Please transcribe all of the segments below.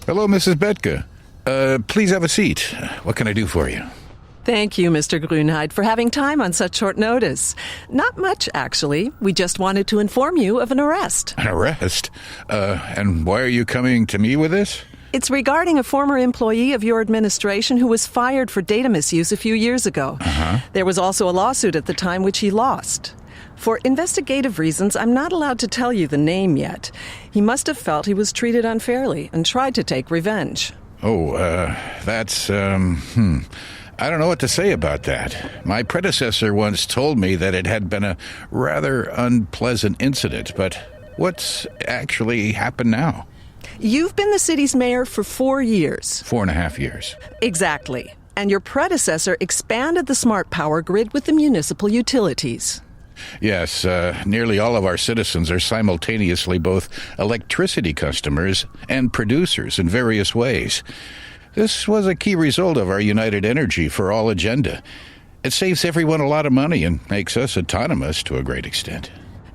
Hello, Mrs. Betka. Please have a seat. What can I do for you? Thank you, Mr. Grunheid, for having time on such short notice. Not much, actually. We just wanted to inform you of an arrest. An arrest? And why are you coming to me with this? It's regarding a former employee of your administration who was fired for data misuse a few years ago. There was also a lawsuit at the time which he lost. For investigative reasons, I'm not allowed to tell you the name yet. He must have felt he was treated unfairly and tried to take revenge. Oh, that's, I don't know what to say about that. My predecessor once told me that it had been a rather unpleasant incident, but what's actually happened now? You've been the city's mayor for 4 years. 4.5 years. Exactly. And your predecessor expanded the smart power grid with the municipal utilities. Yes, nearly all of our citizens are simultaneously both electricity customers and producers in various ways. This was a key result of our United Energy for All agenda. It saves everyone a lot of money and makes us autonomous to a great extent.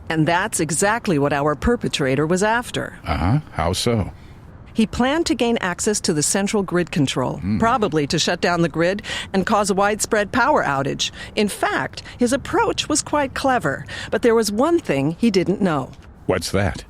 And that's exactly what our perpetrator was after. How so? He planned to gain access to the central grid control, probably to shut down the grid and cause a widespread power outage. In fact, his approach was quite clever, but there was one thing he didn't know. What's that?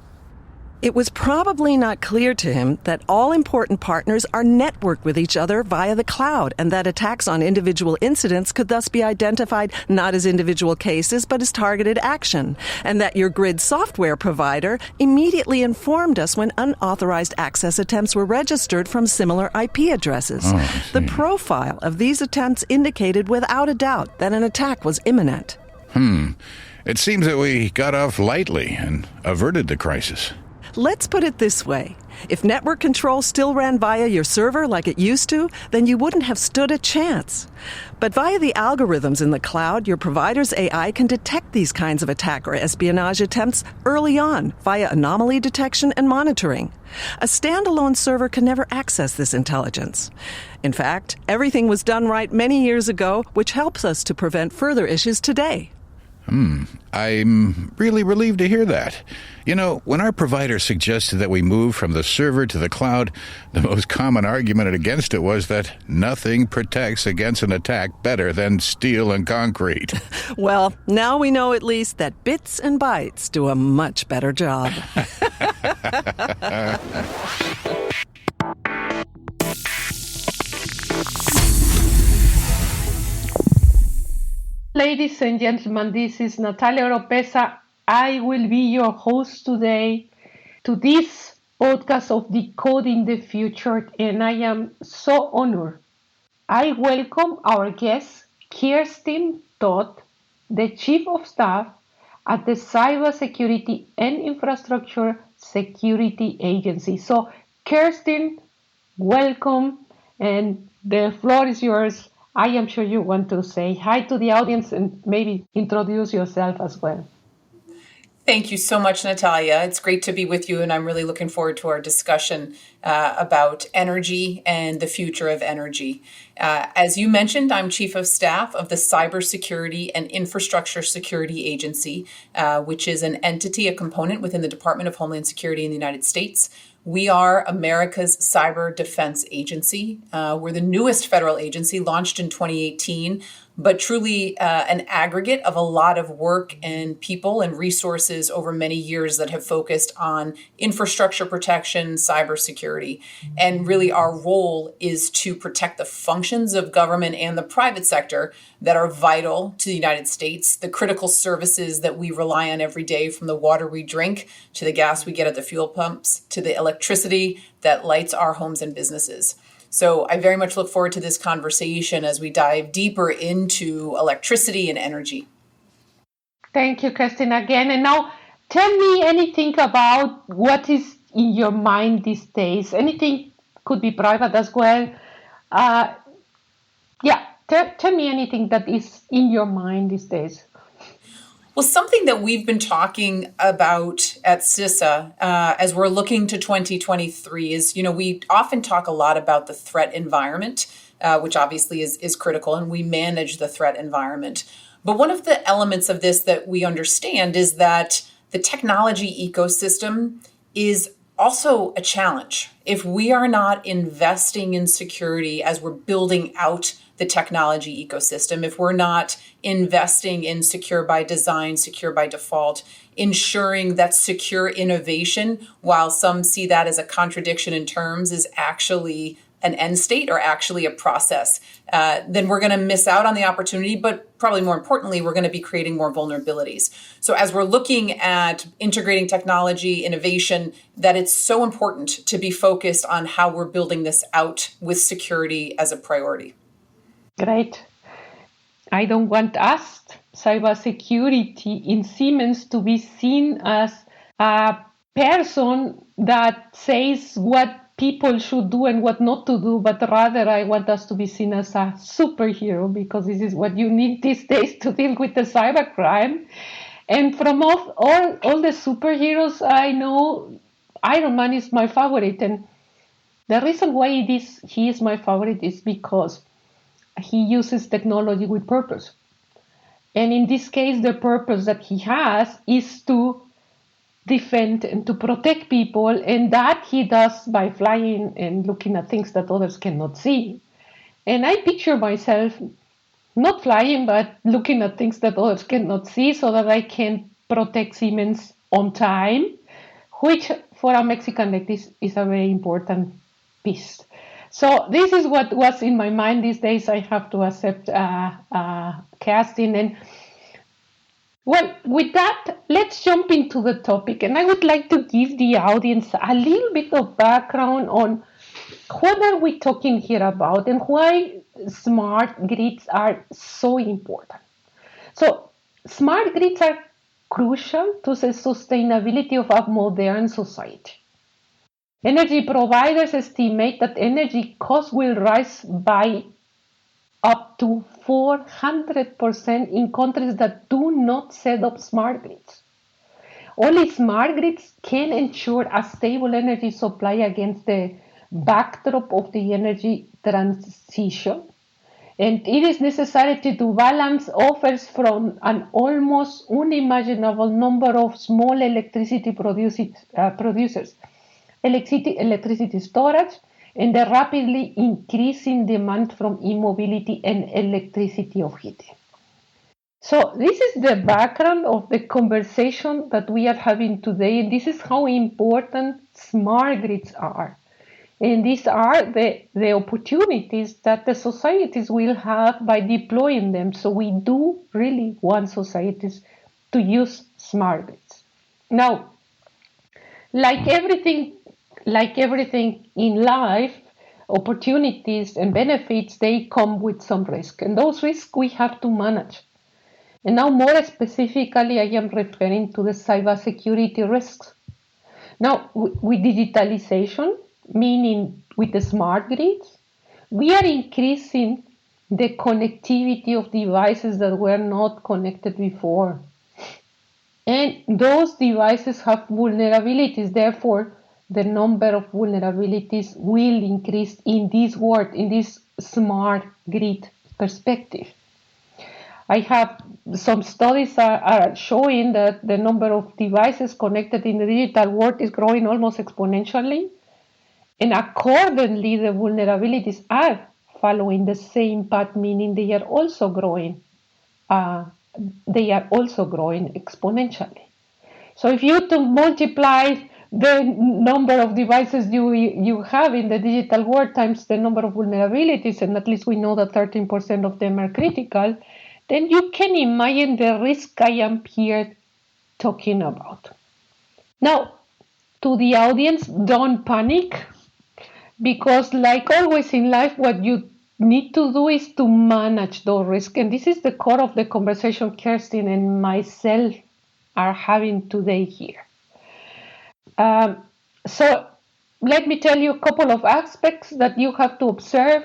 It was probably not clear to him that all important partners are networked with each other via the cloud, and that attacks on individual incidents could thus be identified not as individual cases, but as targeted action, and that your grid software provider immediately informed us when unauthorized access attempts were registered from similar IP addresses. The profile of these attempts indicated without a doubt that an attack was imminent. It seems that we got off lightly and averted the crisis. Let's put it this way. If network control still ran via your server like it used to, then you wouldn't have stood a chance. But via the algorithms in the cloud, your provider's AI can detect these kinds of attack or espionage attempts early on via anomaly detection and monitoring. A standalone server can never access this intelligence. In fact, everything was done right many years ago, which helps us to prevent further issues today. I'm really relieved to hear that. You know, when our provider suggested that we move from the server to the cloud, the most common argument against it was that nothing protects against an attack better than steel and concrete. Well, now we know at least that bits and bytes do a much better job. Ladies and gentlemen, this is Natalia Oropeza. I will be your host today to this podcast of Decoding the Future, and I am so honored. I welcome our guest, Kiersten Todt, the Chief of Staff at the Cybersecurity and Infrastructure Security Agency. So, Kiersten, welcome, and the floor is yours. I am sure you want to say hi to the audience and maybe introduce yourself as well. Thank you so much, Natalia. It's great to be with you, and I'm really looking forward to our discussion about energy and the future of energy. As you mentioned, I'm Chief of Staff of the Cybersecurity and Infrastructure Security Agency, which is an entity, a component within the Department of Homeland Security in the United States. We are America's cyber defense agency. We're the newest federal agency, launched in 2018, but truly an aggregate of a lot of work and people and resources over many years that have focused on infrastructure protection, cybersecurity. And really our role is to protect the functions of government and the private sector that are vital to the United States, the critical services that we rely on every day, from the water we drink to the gas we get at the fuel pumps to the electricity that lights our homes and businesses. So I very much look forward to this conversation as we dive deeper into electricity and energy. Thank you, Kiersten, again. And now tell me anything about what is in your mind these days. Anything could be private as well. Tell me anything that is in your mind these days. Well, something that we've been talking about at CISA as we're looking to 2023 is, we often talk a lot about the threat environment, which obviously is critical, and we manage the threat environment. But one of the elements of this that we understand is that the technology ecosystem is also a challenge. If we are not investing in security as we're building out the technology ecosystem, if we're not investing in secure by design, secure by default, ensuring that secure innovation, while some see that as a contradiction in terms, is actually an end state or actually a process, then we're going to miss out on the opportunity, but probably more importantly, we're going to be creating more vulnerabilities. So as we're looking at integrating technology, innovation, that it's so important to be focused on how we're building this out with security as a priority. Great. I don't want us, cybersecurity in Siemens, to be seen as a person that says what people should do and what not to do, but rather I want us to be seen as a superhero, because this is what you need these days to deal with the cybercrime. And from all the superheroes I know, Iron Man is my favorite. And the reason why he is my favorite is because he uses technology with purpose. And in this case, the purpose that he has is to defend and to protect people, and that he does by flying and looking at things that others cannot see. And I picture myself not flying, but looking at things that others cannot see so that I can protect Siemens on time, which for a Mexican like this is a very important piece. So this is what was in my mind these days. I have to accept Kiersten. And well, with that, let's jump into the topic. And I would like to give the audience a little bit of background on what are we talking here about and why smart grids are so important. So smart grids are crucial to the sustainability of a modern society. Energy providers estimate that energy costs will rise by up to 400% in countries that do not set up smart grids. Only smart grids can ensure a stable energy supply against the backdrop of the energy transition. And it is necessary to balance offers from an almost unimaginable number of small electricity producers, electricity storage, and the rapidly increasing demand from e-mobility and electricity of heating. So this is the background of the conversation that we are having today, and this is how important smart grids are. And these are the opportunities that the societies will have by deploying them. So we do really want societies to use smart grids. Now, like everything in life, opportunities and benefits, they come with some risk. And those risks we have to manage. And now more specifically, I am referring to the cybersecurity risks. Now, with digitalization, meaning with the smart grids, we are increasing the connectivity of devices that were not connected before. And those devices have vulnerabilities. Therefore, the number of vulnerabilities will increase in this world, in this smart grid perspective. I have some studies are showing that the number of devices connected in the digital world is growing almost exponentially. And accordingly, the vulnerabilities are following the same path, meaning they are also growing. They are also growing exponentially. So if you to multiply the number of devices you have in the digital world times the number of vulnerabilities, and at least we know that 13% of them are critical, then you can imagine the risk I am here talking about. Now, to the audience, don't panic, because like always in life, what you need to do is to manage those risks. And this is the core of the conversation Kiersten and myself are having today here. So let me tell you a couple of aspects that you have to observe.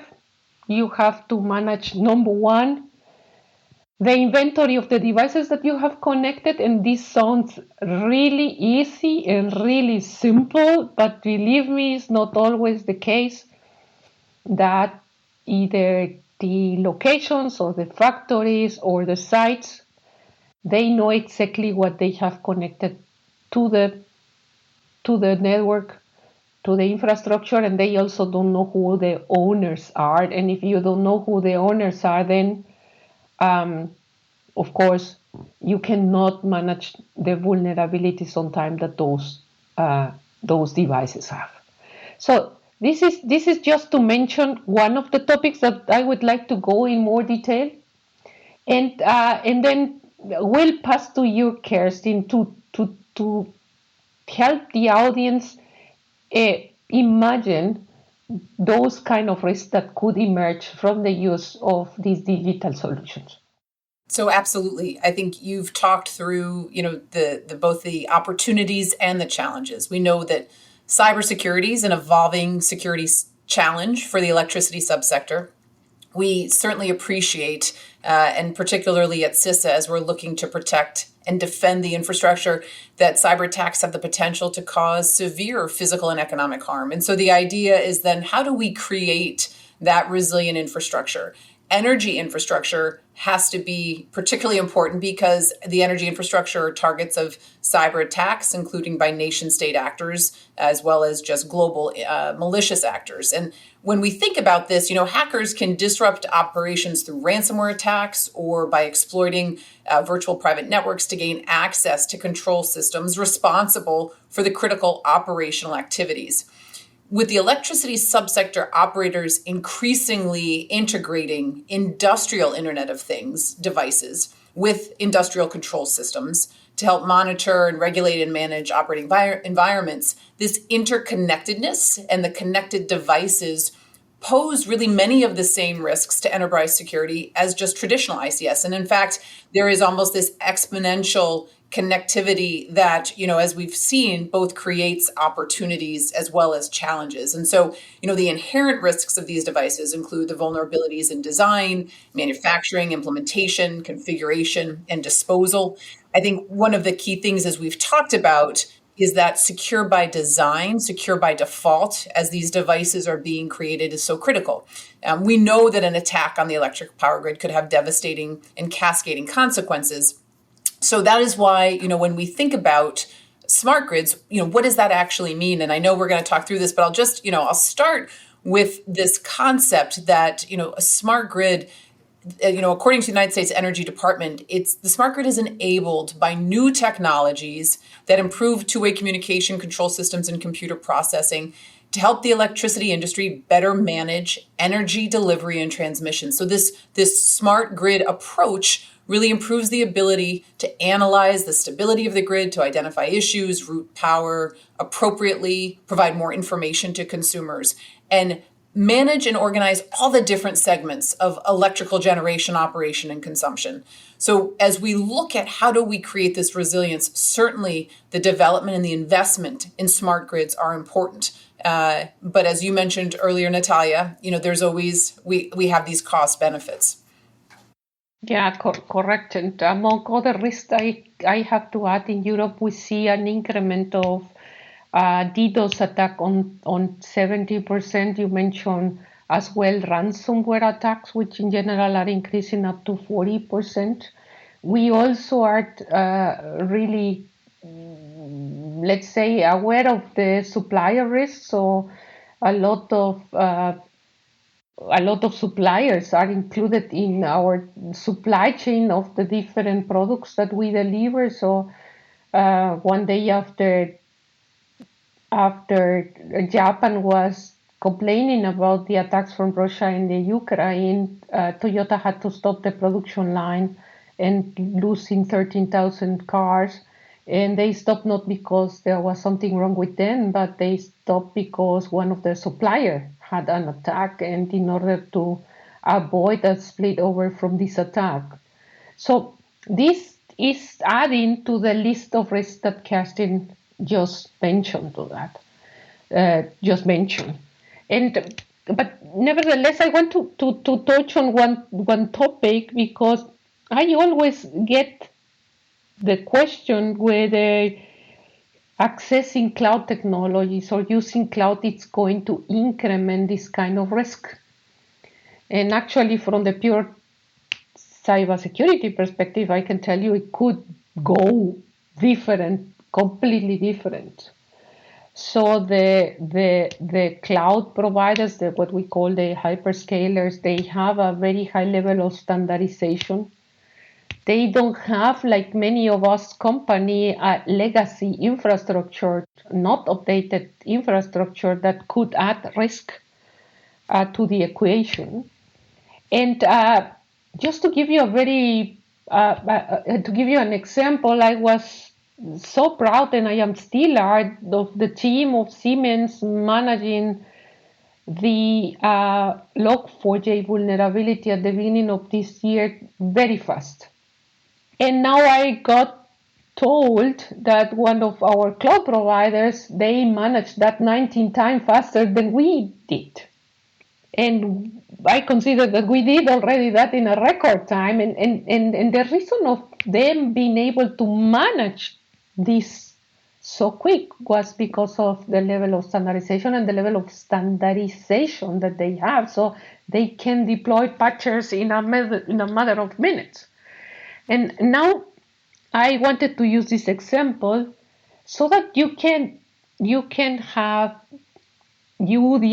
You have to manage, number one, the inventory of the devices that you have connected. And this sounds really easy and really simple, but believe me, it's not always the case that either the locations or the factories or the sites, they know exactly what they have connected to the network to the infrastructure, and they also don't know who the owners are. And if you don't know who the owners are, then of course you cannot manage the vulnerabilities on time that those devices have. So this is just to mention one of the topics that I would like to go in more detail, and then we'll pass to you, Kiersten, to help the audience imagine those kind of risks that could emerge from the use of these digital solutions. So absolutely. I think you've talked through, the both the opportunities and the challenges. We know that cybersecurity is an evolving security challenge for the electricity subsector. We certainly appreciate, and particularly at CISA, as we're looking to protect and defend the infrastructure, that cyber attacks have the potential to cause severe physical and economic harm. And so the idea is then, how do we create that resilient infrastructure? Energy infrastructure has to be particularly important because the energy infrastructure are targets of cyber attacks, including by nation state actors, as well as just global malicious actors. And when we think about this, hackers can disrupt operations through ransomware attacks or by exploiting virtual private networks to gain access to control systems responsible for the critical operational activities. With the electricity subsector operators increasingly integrating industrial Internet of Things devices with industrial control systems to help monitor and regulate and manage operating environments, this interconnectedness and the connected devices pose really many of the same risks to enterprise security as just traditional ICS. And in fact, there is almost this exponential connectivity that, as we've seen, both creates opportunities as well as challenges. And so, the inherent risks of these devices include the vulnerabilities in design, manufacturing, implementation, configuration, and disposal. I think one of the key things, as we've talked about, is that secure by design, secure by default, as these devices are being created, is so critical. We know that an attack on the electric power grid could have devastating and cascading consequences. So that is why, when we think about smart grids, what does that actually mean? And I know we're going to talk through this, but I'll just, I'll start with this concept that, a smart grid, according to the United States Energy Department, the smart grid is enabled by new technologies that improve two-way communication, control systems, and computer processing to help the electricity industry better manage energy delivery and transmission. So this smart grid approach really improves the ability to analyze the stability of the grid, to identify issues, route power appropriately, provide more information to consumers, and manage and organize all the different segments of electrical generation, operation, and consumption. So as we look at how do we create this resilience, certainly the development and the investment in smart grids are important. But as you mentioned earlier, Natalia, there's always, we have these cost benefits. Yeah, correct. And among other risks, I have to add, in Europe, we see an increment of DDoS attack on 70%. You mentioned as well ransomware attacks, which in general are increasing up to 40%. We also are really, let's say, aware of the supplier risks. So a lot of suppliers are included in our supply chain of the different products that we deliver. So one day after Japan was complaining about the attacks from Russia in the Ukraine, Toyota had to stop the production line and losing 13,000 cars. And they stopped not because there was something wrong with them, but they stopped because one of their suppliers had an attack, and in order to avoid a split over from this attack. So this is adding to the list of risks that Kiersten just mentioned but nevertheless, I want to touch on one topic, because I always get the question whether accessing cloud technologies or using cloud is going to increment this kind of risk. And actually, from the pure cybersecurity perspective, I can tell you it could go different, completely different. So the cloud providers, what we call the hyperscalers, they have a very high level of standardization. They don't have, like many of us company, a legacy infrastructure, not updated infrastructure that could add risk to the equation. And just to give you to give you an example, I was so proud, and I am still of the team of Siemens managing the Log4j vulnerability at the beginning of this year very fast. And now I got told that one of our cloud providers, they managed that 19 times faster than we did. And I consider that we did already that in a record time. And the reason of them being able to manage this so quick was because of the level of standardization and the level of standardization that they have. So they can deploy patches in a matter of minutes. And now I wanted to use this example so that the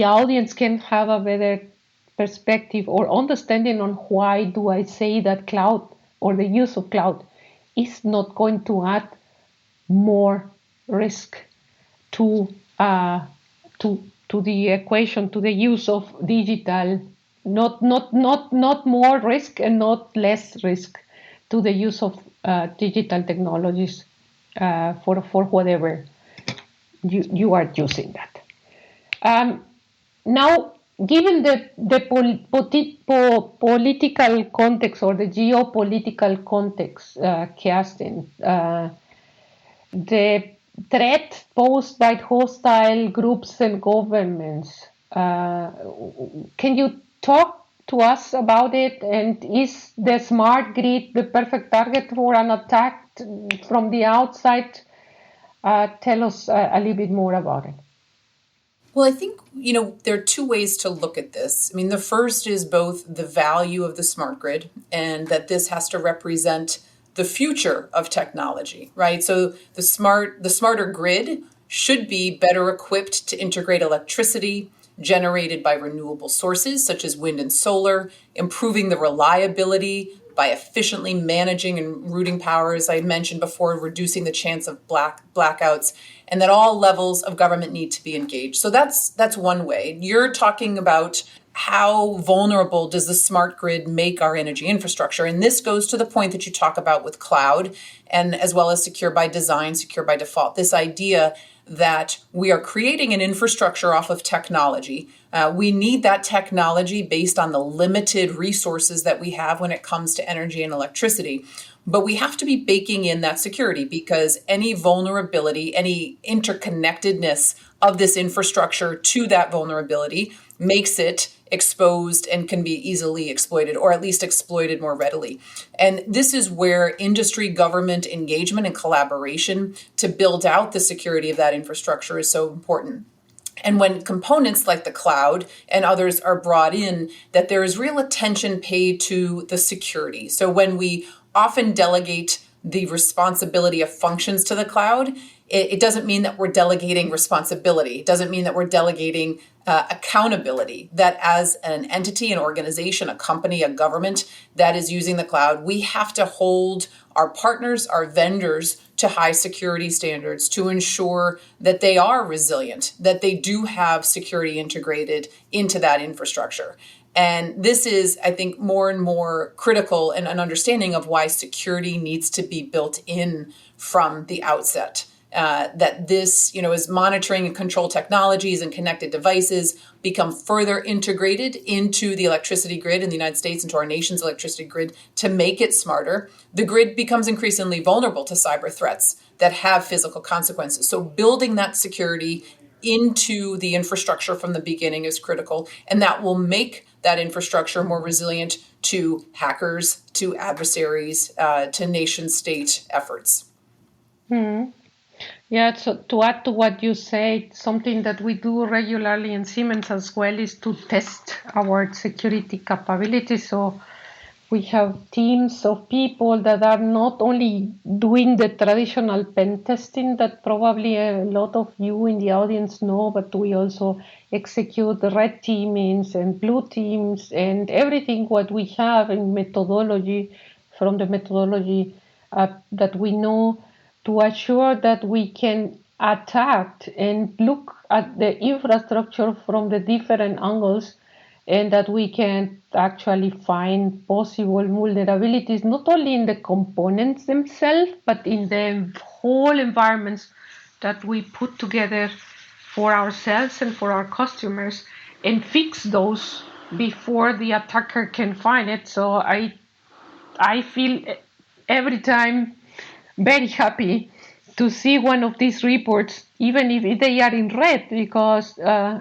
audience can have a better perspective or understanding on why do I say that cloud or the use of cloud is not going to add more risk to the equation, to the use of digital, not more risk and not less risk to the use of digital technologies for whatever you are using that. Now, given the political context or the geopolitical context, Kiersten, the threat posed by hostile groups and governments, can you talk to us about it? And is the smart grid the perfect target for an attack from the outside? Tell us a little bit more about it. Well, I think, there are two ways to look at this. I mean, the first is both the value of the smart grid and that this has to represent the future of technology, right? So the smarter grid should be better equipped to integrate electricity generated by renewable sources such as wind and solar, improving the reliability by efficiently managing and routing power, as I mentioned before, reducing the chance of blackouts, and that all levels of government need to be engaged. So that's one way. You're talking about how vulnerable does the smart grid make our energy infrastructure? And this goes to the point that you talk about with cloud, and as well as secure by design, secure by default. This idea that we are creating an infrastructure off of technology. We need that technology based on the limited resources that we have when it comes to energy and electricity. But we have to be baking in that security because any vulnerability, any interconnectedness of this infrastructure to that vulnerability makes it exposed and can be easily exploited, or at least exploited more readily. And this is where industry, government engagement and collaboration to build out the security of that infrastructure is so important. And when components like the cloud and others are brought in, that there is real attention paid to the security. So when we often delegate the responsibility of functions to the cloud, it doesn't mean that we're delegating responsibility. It doesn't mean that we're delegating accountability, that as an entity, an organization, a company, a government that is using the cloud, we have to hold our partners, our vendors to high security standards to ensure that they are resilient, that they do have security integrated into that infrastructure. And this is, I think, more and more critical and an understanding of why security needs to be built in from the outset. That this, as monitoring and control technologies and connected devices become further integrated into the electricity grid in the United States, into our nation's electricity grid to make it smarter, the grid becomes increasingly vulnerable to cyber threats that have physical consequences. So building that security into the infrastructure from the beginning is critical, and that will make that infrastructure more resilient to hackers, to adversaries, to nation-state efforts. Yeah, so to add to what you said, something that we do regularly in Siemens as well is to test our security capabilities. So We have teams of people that are not only doing the traditional pen testing that probably a lot of you in the audience know, but we also execute the red teamings and blue teams and everything what we have in methodology, from the methodology that we know, to assure that we can attack and look at the infrastructure from the different angles, and that we can actually find possible vulnerabilities not only in the components themselves but in the whole environments that we put together for ourselves and for our customers, and fix those before the attacker can find it. So I feel every time very happy to see one of these reports, even if they are in red, because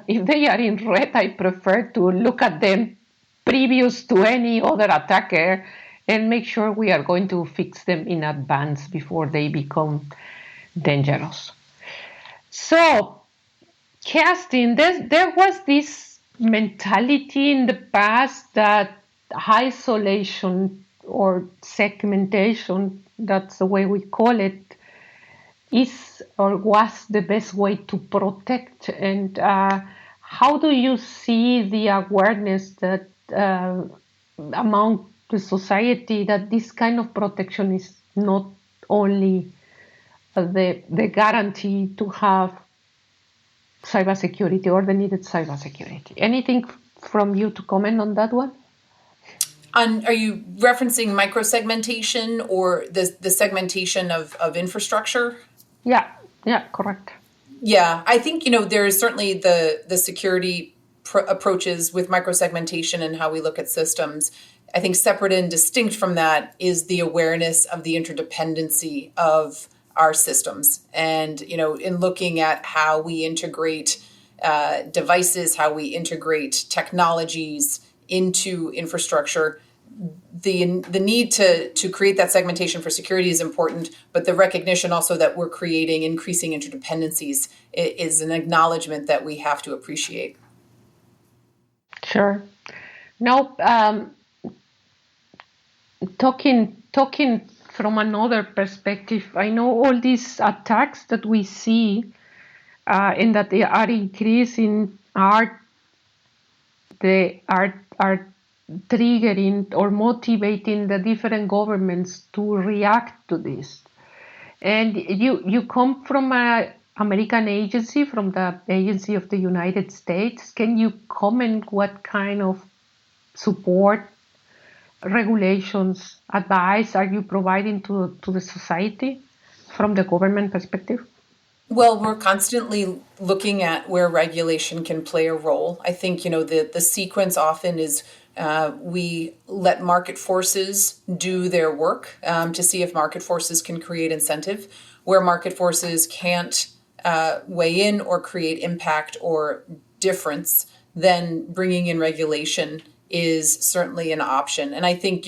if they are in red, I prefer to look at them previous to any other attacker and make sure we are going to fix them in advance before they become dangerous. So, Kiersten, there was this mentality in the past that isolation or segmentation, that's the way we call it, is or was the best way to protect. And how do you see the awareness that among the society that this kind of protection is not only the guarantee to have cybersecurity or the needed cybersecurity? Anything from you to comment on that one? Are you referencing microsegmentation or the segmentation of infrastructure? Yeah, correct. Yeah, I think, there is certainly the security approaches with microsegmentation and how we look at systems. I think separate and distinct from that is the awareness of the interdependency of our systems. And, in looking at how we integrate devices, how we integrate technologies into infrastructure, the need to create that segmentation for security is important, but the recognition also that we're creating increasing interdependencies is an acknowledgement that we have to appreciate. Sure. Now, talking from another perspective, I know all these attacks that we see and that they are increasing are triggering or motivating the different governments to react to this. And you come from an American agency, from the Agency of the United States. Can you comment what kind of support, regulations, advice are you providing to the society from the government perspective? Well, we're constantly looking at where regulation can play a role. I think, the sequence often is we let market forces do their work to see if market forces can create incentive. Where market forces can't weigh in or create impact or difference, then bringing in regulation is certainly an option. And I think,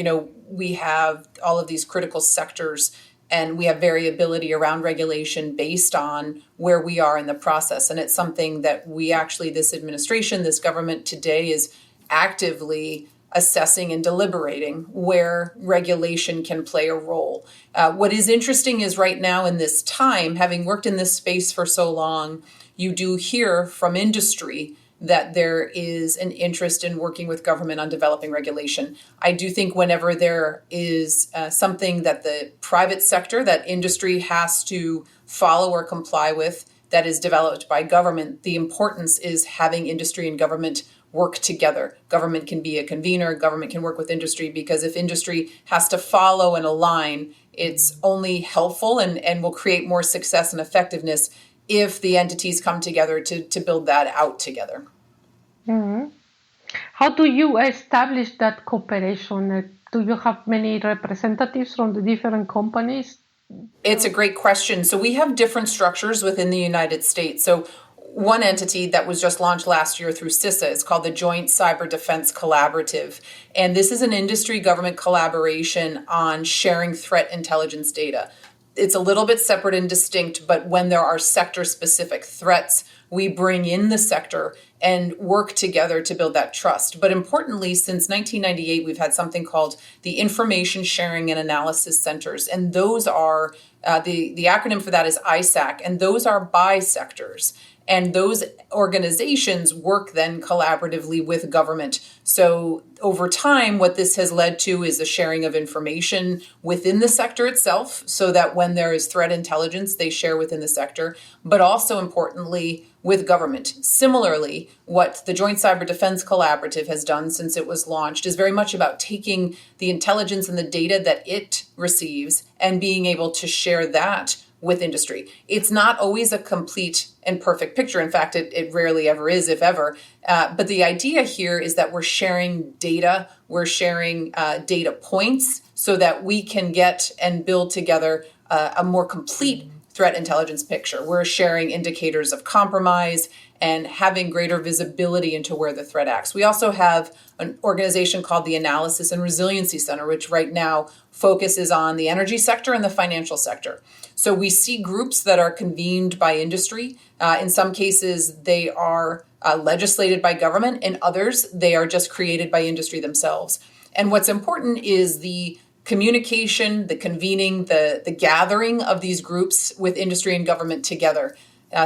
we have all of these critical sectors and we have variability around regulation based on where we are in the process. And it's something that we actually, this administration, this government today is actively assessing and deliberating where regulation can play a role. What is interesting is right now in this time, having worked in this space for so long, you do hear from industry that there is an interest in working with government on developing regulation. I do think whenever there is something that the private sector, that industry has to follow or comply with that is developed by government, the importance is having industry and government work together. Government can be a convener, government can work with industry, because if industry has to follow and align, it's only helpful and will create more success and effectiveness if the entities come together to build that out together. Mm-hmm. How do you establish that cooperation? Do you have many representatives from the different companies? It's a great question. So we have different structures within the United States. So one entity that was just launched last year through CISA is called the Joint Cyber Defense Collaborative. And this is an industry government collaboration on sharing threat intelligence data. it's a little bit separate and distinct, but when there are sector-specific threats, we bring in the sector and work together to build that trust. But importantly, since 1998, we've had something called the Information Sharing and Analysis Centers, and those are, the acronym for that is ISAC, and those are by sectors. And those organizations work then collaboratively with government. So over time, what this has led to is the sharing of information within the sector itself, so that when there is threat intelligence, they share within the sector, but also importantly with government. Similarly, what the Joint Cyber Defense Collaborative has done since it was launched is very much about taking the intelligence and the data that it receives and being able to share that with industry. It's not always a complete and perfect picture. In fact, it rarely ever is, if ever. But the idea here is that we're sharing data, we're sharing data points so that we can get and build together a more complete threat intelligence picture. We're sharing indicators of compromise and having greater visibility into where the threat acts. We also have an organization called the Analysis and Resiliency Center, which right now focuses on the energy sector and the financial sector. So we see groups that are convened by industry. In some cases, they are legislated by government. In others, they are just created by industry themselves. And what's important is the communication, the convening, the gathering of these groups with industry and government together.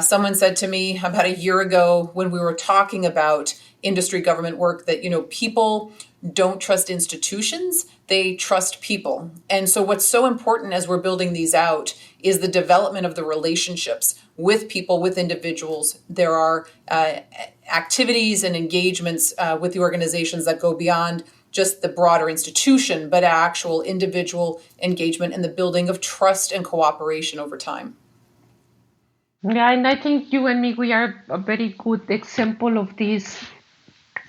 Someone said to me about a year ago when we were talking about industry government work that, people don't trust institutions, they trust people. And so what's so important as we're building these out is the development of the relationships with people, with individuals. There are activities and engagements with the organizations that go beyond just the broader institution, but actual individual engagement and the building of trust and cooperation over time. Yeah, and I think you and me, we are a very good example of this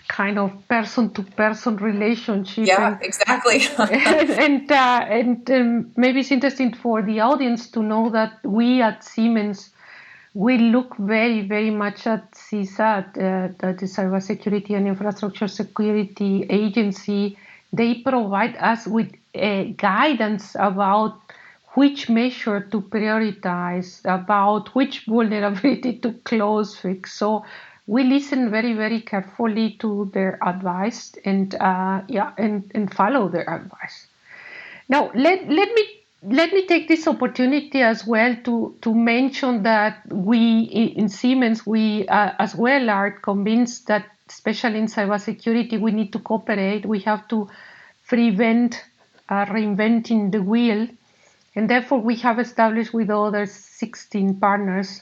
kind of person-to-person relationship. Yeah, exactly. and maybe it's interesting for the audience to know that we at Siemens, we look very, very much at CSAT, the Cybersecurity and Infrastructure Security Agency. They provide us with guidance about which measure to prioritize, about which vulnerability to close fix. So we listen very, very carefully to their advice and follow their advice. Now, let me take this opportunity as well to mention that we in Siemens, we as well are convinced that, especially in cybersecurity, we need to cooperate. We have to prevent reinventing the wheel. And therefore, we have established with other 16 partners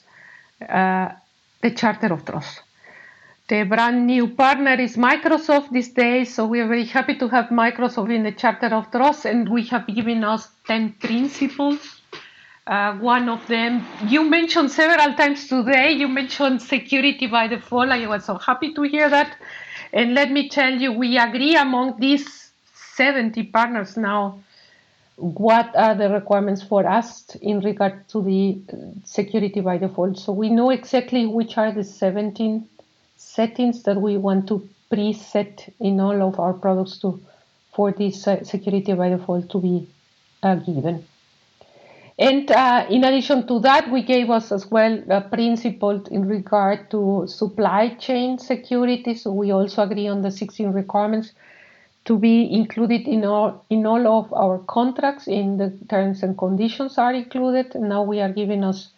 the Charter of Trust. The brand new partner is Microsoft these days, so we are very happy to have Microsoft in the Charter of Trust, and we have given us 10 principles. One of them, you mentioned several times today, you mentioned security by default. I was so happy to hear that. And let me tell you, we agree among these 70 partners now what are the requirements for us in regard to the security by default. So we know exactly which are the 17 settings that we want to preset in all of our products for this security by default to be given. And in addition to that, we gave us as well a principle in regard to supply chain security. So we also agree on the 16 requirements to be included in all of our contracts. In the terms and conditions are included. And now we are giving us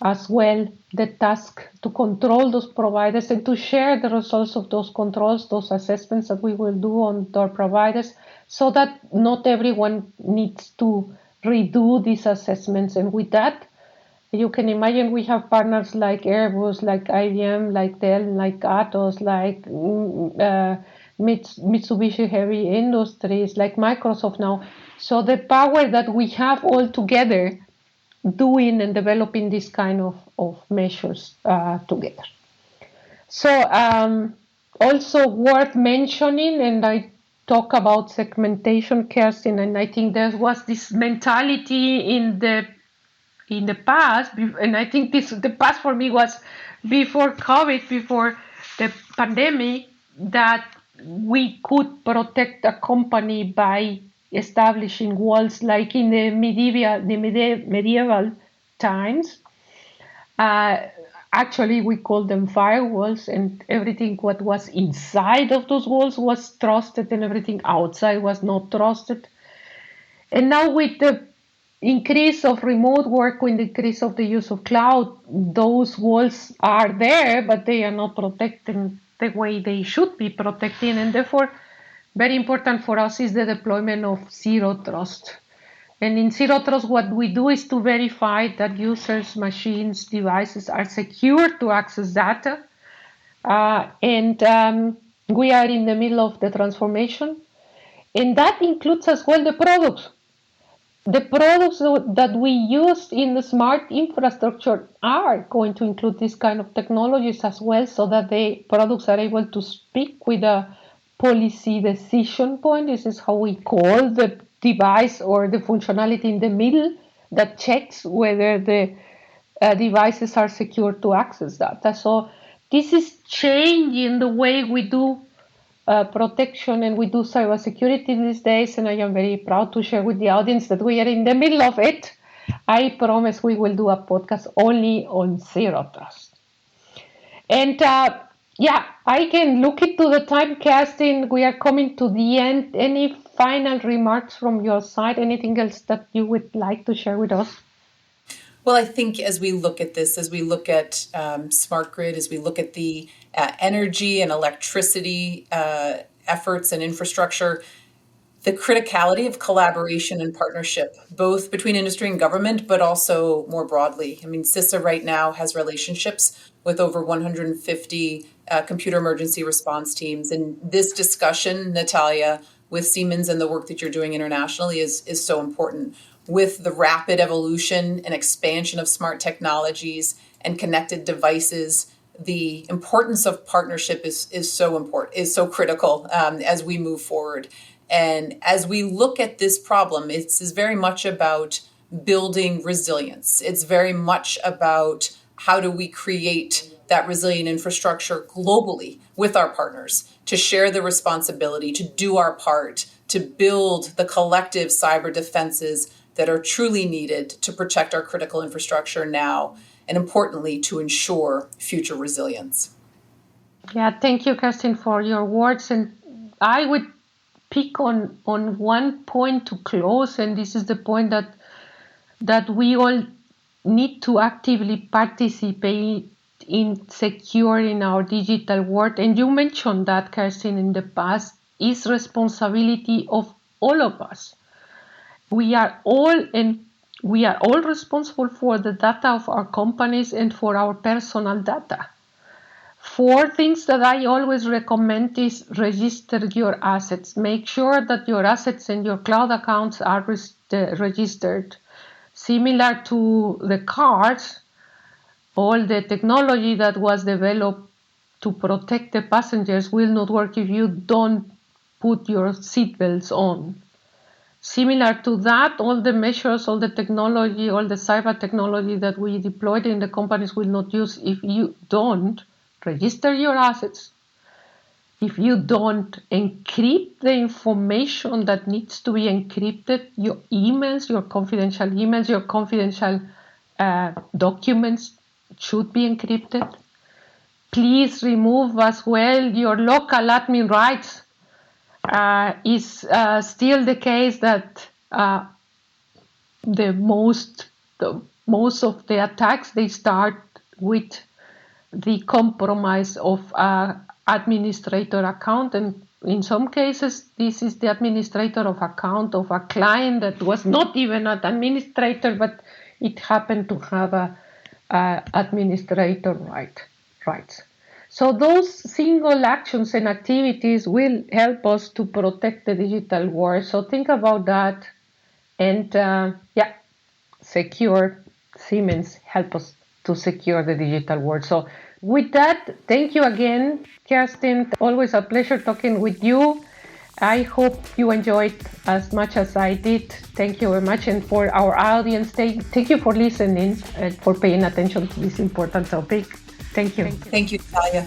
as well the task to control those providers and to share the results of those controls, those assessments that we will do on our providers, so that not everyone needs to redo these assessments. And with that, you can imagine we have partners like Airbus, like IBM, like Dell, like Atos, like Mitsubishi Heavy Industries, like Microsoft now. So the power that we have all together doing and developing this kind of measures together. So also worth mentioning, and I talk about segmentation, Kiersten, and I think there was this mentality in the past, and I think the past for me was before COVID, before the pandemic, that we could protect a company by establishing walls like in the medieval times. Actually, we call them firewalls, and everything what was inside of those walls was trusted, and everything outside was not trusted. And now with the increase of remote work, with the increase of the use of cloud, those walls are there, but they are not protecting the way they should be protecting, and therefore very important for us is the deployment of zero trust. And in zero trust, what we do is to verify that users, machines, devices are secure to access data. And we are in the middle of the transformation. And that includes as well the products. The products that we use in the smart infrastructure are going to include this kind of technologies as well, so that the products are able to speak with a policy decision point. This is how we call the device or the functionality in the middle that checks whether the devices are secure to access data. So this is changing the way we do protection and we do cybersecurity these days, and I am very proud to share with the audience that we are in the middle of it. I promise we will do a podcast only on zero trust. And I can look into the time, Kiersten. We are coming to the end. Any final remarks from your side? Anything else that you would like to share with us? Well, I think as we look at this, as we look at smart grid, as we look at the energy and electricity efforts and infrastructure, the criticality of collaboration and partnership, both between industry and government, but also more broadly. I mean, CISA right now has relationships with over 150 computer emergency response teams. And this discussion, Natalia, with Siemens and the work that you're doing internationally is so important. With the rapid evolution and expansion of smart technologies and connected devices, the importance of partnership is so critical as we move forward. And as we look at this problem, it's very much about building resilience. It's very much about how do we create that resilient infrastructure globally with our partners to share the responsibility, to do our part, to build the collective cyber defenses that are truly needed to protect our critical infrastructure now, and importantly, to ensure future resilience. Yeah, thank you, Kiersten, for your words. And I would pick on one point to close, and this is the point that we all need to actively participate in securing our digital world. And you mentioned that, Kiersten, in the past, is responsibility of all of us. We are all responsible for the data of our companies and for our personal data. 4 things that I always recommend is register your assets. Make sure that your assets and your cloud accounts are registered. Similar to the cars, all the technology that was developed to protect the passengers will not work if you don't put your seatbelts on. Similar to that, all the measures, all the technology, all the cyber technology that we deployed in the companies will not use if you don't register your assets, if you don't encrypt the information that needs to be encrypted, your emails, your confidential documents should be encrypted. Please remove as well your local admin rights. Is still the case that the most of the attacks, they start with the compromise of administrator account, and in some cases this is the administrator of account of a client that was not even an administrator, but it happened to have a administrator rights. So those single actions and activities will help us to protect the digital world. So think about that, and secure Siemens help us to secure the digital world. So with that, thank you again, Kiersten. Always a pleasure talking with you. I hope you enjoyed as much as I did. Thank you very much. And for our audience, thank you for listening and for paying attention to this important topic. Thank you. Thank you, Natalia.